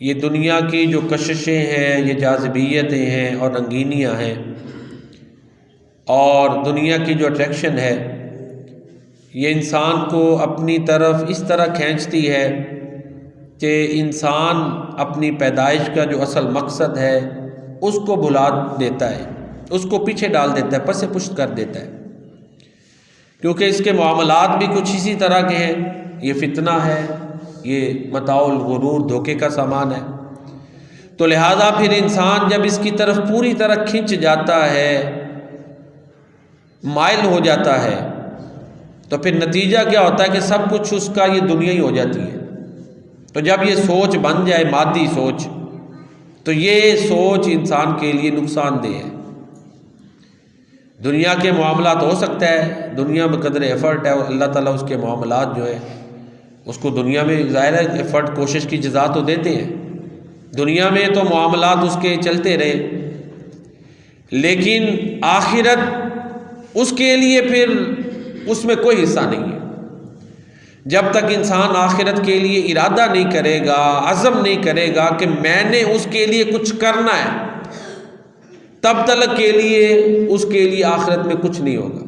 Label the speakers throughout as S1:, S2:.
S1: یہ دنیا کی جو کششیں ہیں، یہ جاذبیتیں ہیں اور رنگینیاں ہیں، اور دنیا کی جو اٹریکشن ہے، یہ انسان کو اپنی طرف اس طرح کھینچتی ہے کہ انسان اپنی پیدائش کا جو اصل مقصد ہے اس کو بھلا دیتا ہے، اس کو پیچھے ڈال دیتا ہے، پس پشت کر دیتا ہے، کیونکہ اس کے معاملات بھی کچھ اسی طرح کے ہیں۔ یہ فتنہ ہے، یہ متاع الغرور، دھوکے کا سامان ہے۔ تو لہٰذا پھر انسان جب اس کی طرف پوری طرح کھنچ جاتا ہے، مائل ہو جاتا ہے، تو پھر نتیجہ کیا ہوتا ہے کہ سب کچھ اس کا یہ دنیا ہی ہو جاتی ہے۔ تو جب یہ سوچ بن جائے مادی سوچ، تو یہ سوچ انسان کے لیے نقصان دہ ہے۔ دنیا کے معاملات ہو سکتا ہے، دنیا میں قدر ایفرٹ ہے، اور اللہ تعالیٰ اس کے معاملات جو ہے اس کو دنیا میں ظاہر ہے ایفرٹ، کوشش کی جزا تو دیتے ہیں، دنیا میں تو معاملات اس کے چلتے رہے، لیکن آخرت اس کے لیے پھر اس میں کوئی حصہ نہیں ہے۔ جب تک انسان آخرت کے لیے ارادہ نہیں کرے گا، عزم نہیں کرے گا کہ میں نے اس کے لیے کچھ کرنا ہے، تب تک کے لیے اس کے لیے آخرت میں کچھ نہیں ہوگا۔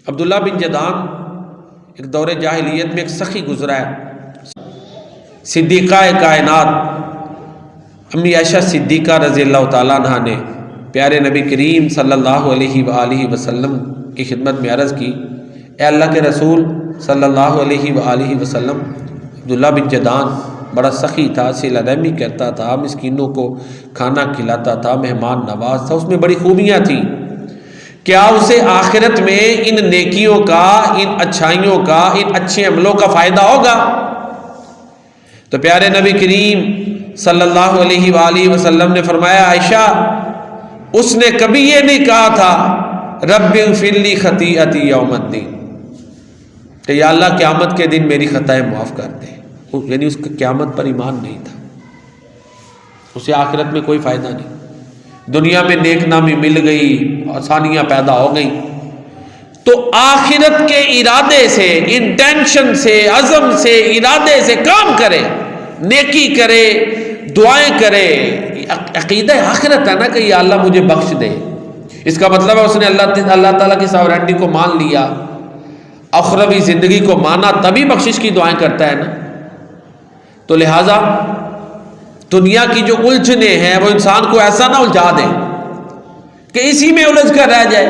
S1: عبداللہ بن جدعان ایک دور جاہلیت میں ایک سخی گزرا ہے، صدیقہ کائنات امی عائشہ صدیقہ رضی اللہ تعالیٰ عنہ نے پیارے نبی کریم صلی اللہ علیہ وآلہ وسلم کی خدمت میں عرض کی، اے اللہ کے رسول صلی اللہ علیہ وآلہ وسلم، عبداللہ بن جدعان بڑا سخی تھا، صلہ رحمی کرتا تھا، مسکینوں کو کھانا کھلاتا تھا، مہمان نواز تھا، اس میں بڑی خوبیاں تھیں، کیا اسے آخرت میں ان نیکیوں کا، ان اچھائیوں کا، ان اچھے عملوں کا فائدہ ہوگا؟ تو پیارے نبی کریم صلی اللہ علیہ وآلہ وسلم نے فرمایا، عائشہ، اس نے کبھی یہ نہیں کہا تھا رب اغفر لی خطیئتی یوم الدین، کہ یا اللہ قیامت کے دن میری خطائیں معاف کر دے، یعنی اس کا قیامت پر ایمان نہیں تھا، اسے آخرت میں کوئی فائدہ نہیں۔ دنیا میں نیک نامی مل گئی، آسانیاں پیدا ہو گئیں، تو آخرت کے ارادے سے، انٹینشن سے، عزم سے، ارادے سے کام کرے، نیکی کرے، دعائیں کرے، عقیدہ آخرت ہے نا کہ یا اللہ مجھے بخش دے، اس کا مطلب ہے اس نے اللہ تعالیٰ کی ساورینٹی کو مان لیا، اخروی زندگی کو مانا، تبھی بخشش کی دعائیں کرتا ہے نا۔ تو لہٰذا دنیا کی جو الجھنیں ہیں وہ انسان کو ایسا نہ الجھا دے کہ اسی میں الجھ کر رہ جائے۔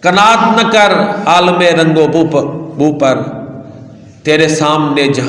S1: قناعت نہ کر عالم رنگ و بو پر، تیرے سامنے جہاں